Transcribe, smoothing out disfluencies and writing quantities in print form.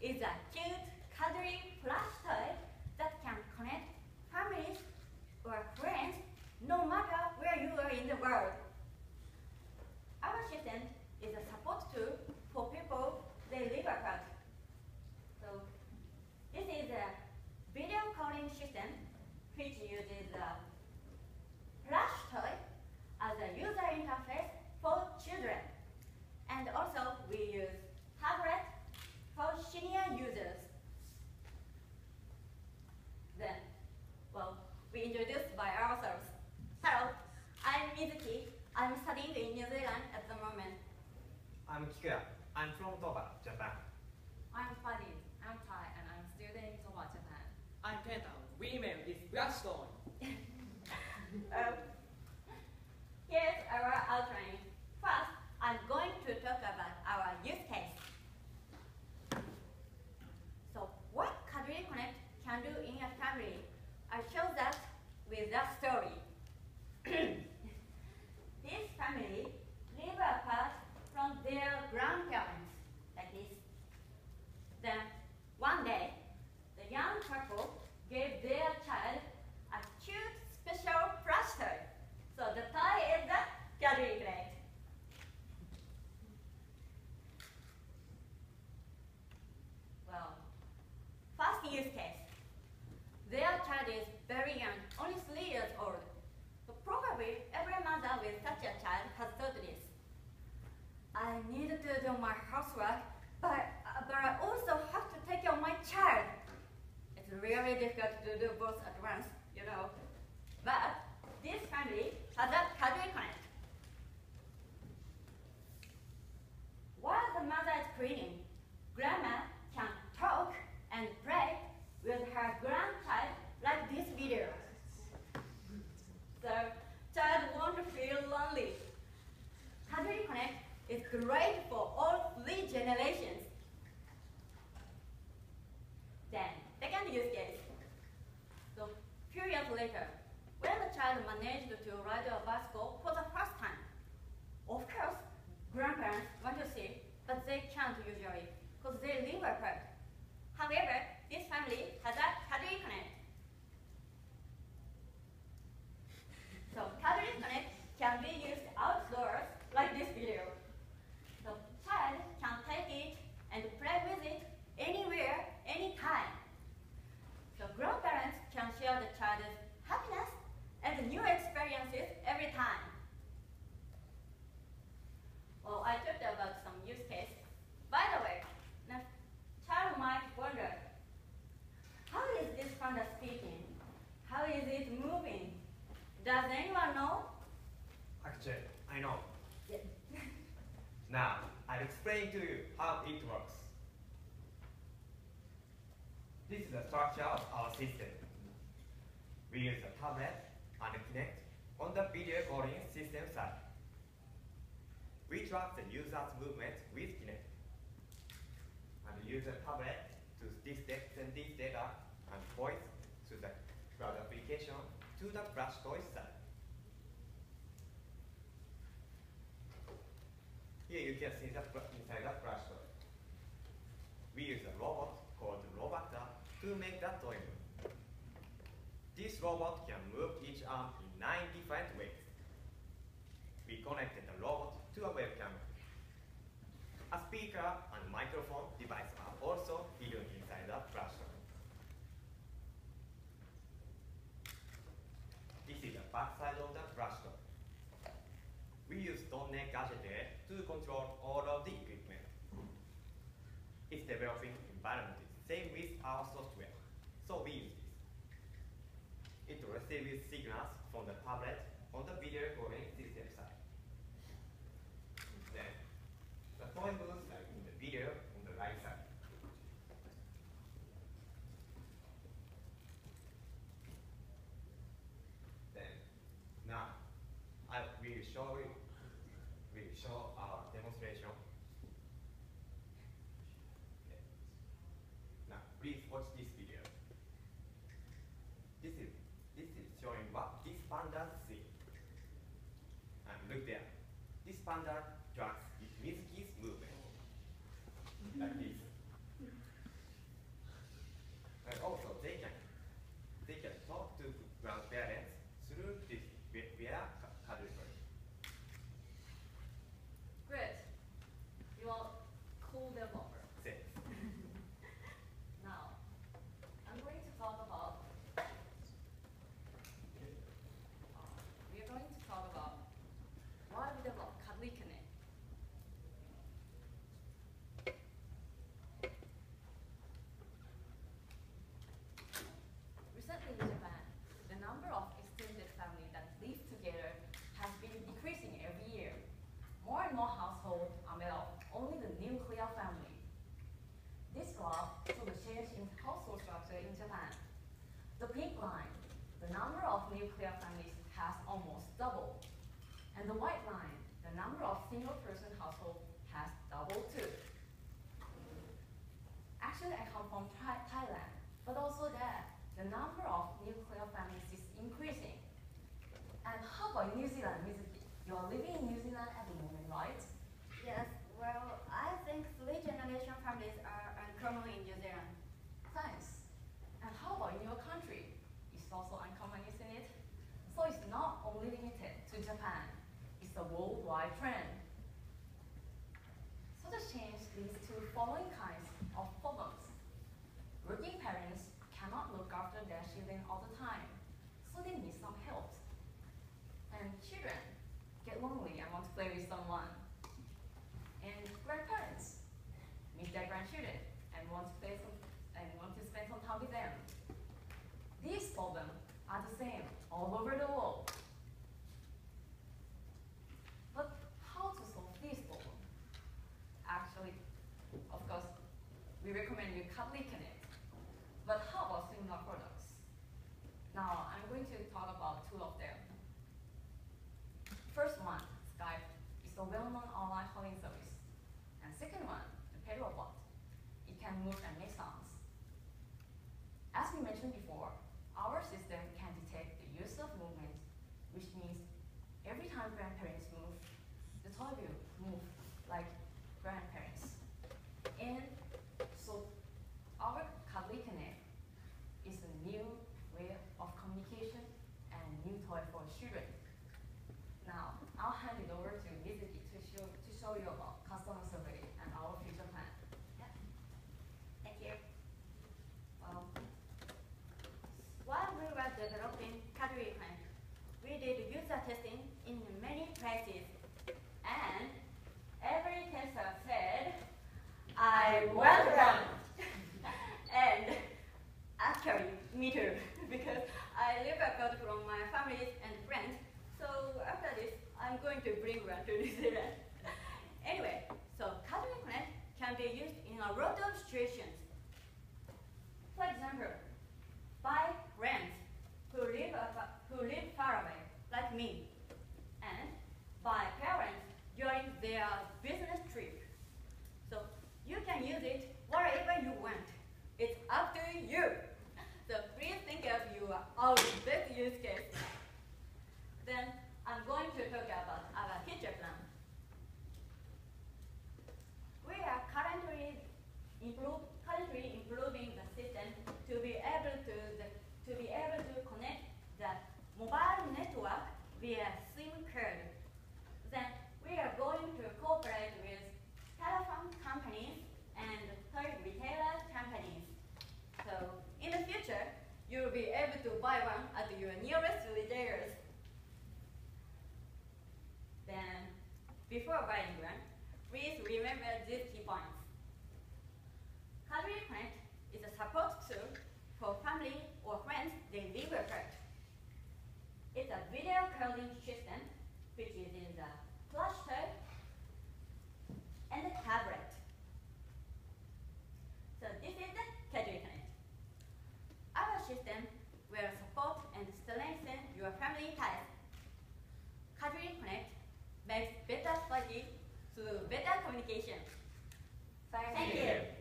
is a cute, cuddly plush toy that can connect families or friends no matter where you are in the world. Our system is a support tool for people they live apart. So this is a video calling system which uses a plush toy as a user interface for children. And also we use tablet for senior users. Then, well, we introduced by ourselves. Hello, I'm Mizuki. I'm studying in New Zealand at the moment. I'm Kikuya. I'm from Toba, Japan. I'm Fadi. I'm Thai and I'm studying in Toba, Japan. I'm Kenta. We made this Blackstone. Here's our outline. First, I'm going to talk about our use case. So, what Caddly Connect can do in a family? I show that with a story. This family live apart from their grandparents, like this. Then, one day, the young couple gave their child a cute special plush toy. So the toy is the Caddly Connect. Well, first use case. Their child is very young, only 3 years old. So probably every mother with such a child has thought this. I need to do my housework, but I also have to take care of my child. It's really difficult to do both at once, you know. But this family has a Caddly Connect. While the mother is cleaning, grandma can talk and play with her grandchild like this video. So, child won't feel lonely. Caddly Connect is great for all 3 generations. Then, second use case. So, few years later, when the child managed to ride a bicycle for the first time, of course, grandparents want to see, but they can't usually, because they live apart. However, this family has a Caddly Connect. So, Caddly Connect can be used outdoors, like this video. The child can take it and play with it anywhere, anytime. So, grandparents can share the child's happiness and new experiences every time. Well, I talked about some use case. By the way, the child might wonder, how is this panda speaking? How is it moving? Does anyone know? Actually, I know. Yeah. Now, I'll explain to you how it works. This is the structure of our system. We use a tablet and Kinect on the video calling system side. We track the user's movement with Kinect and use a tablet to send this data and voice to the cloud application to the plush toy side. Here you can see the inside the plush toy. We use a robot called Robota to make that toy move. This robot can move each arm in 9 different ways. We connected the robot to a webcam. A speaker and microphone device are also hidden inside the plush toy. This is the back side of the plush toy. We use .NET Gadget to control all of the equipment. Its developing environment is the same with our software, so we use this. It receives signals from the tablet on the video calling system side. Then, the toy moves like in the video on the right side. Then, now, I will show our demonstration. Okay. Now, please watch this video. This is showing what this panda sees. And look there. This panda tracks Mizuki's movement. Like this. The pink line, the number of nuclear families has almost doubled. And the white line, the number of single-person households has doubled too. Actually, I come from Thailand, but also there, the number of nuclear families is increasing. And how about New Zealand, Mizuki? You are living in New Zealand at the moment, right? Yes, well, I think three-generation families are uncommon in New Zealand. Thanks. And how about in your country? It's also uncommon, isn't it? So it's not only limited to Japan. It's a worldwide trend. So the change leads to following kinds of problems. Working parents cannot look after their children all the time, so they need some help. And children get lonely and want to play with someone. And grandparents meet their grandchildren and want to spend some time with them. These problems are the same all over the world. But how to solve these problems? Actually, of course, we recommend you Caddly Connect. But how about similar products? Now, I'm going to talk about two of them. First one, Skype, is a well-known online calling service. And second one, the pet robot. It can move and make sounds. As we mentioned before, our system can detect the use of movement, which means every time grandparents move, the toy will move like grandparents. And so our Caddly Connect is a new way of communication and a new toy for children. Now, I'll hand it over to Mizuki to show you about customer survey and our future plan. Yeah. Thank you. While we were developing Caddly Connect, we did user testing in many places, and every tester said, I welcome. And actually, me too, because I live abroad from my family and friends. So after this, I'm going to bring one to New Zealand. Anyway, so Caddly Connect can be used in a lot of situations. For example, by friends who live far away, like me, and by parents during their business trip. So you can use it wherever you want. It's up to you. So please think of your own best use case. Then I'm going to talk about our future plan. We are currently improving the system to be able to connect the mobile network via SIM card. Then we are going to cooperate with telephone companies and toy retailer companies. So in the future, you will be able to buy one at your nearest retailers. Then, before buying one, please remember these key points. Caddly Connect is a support tool for family or friends they live apart. It's a video calling system which is in the flash toy and the tablet. So this is the Caddly Connect. Our system will support and strengthen your family ties. Caddly Connect makes better society through better communication. Thank you.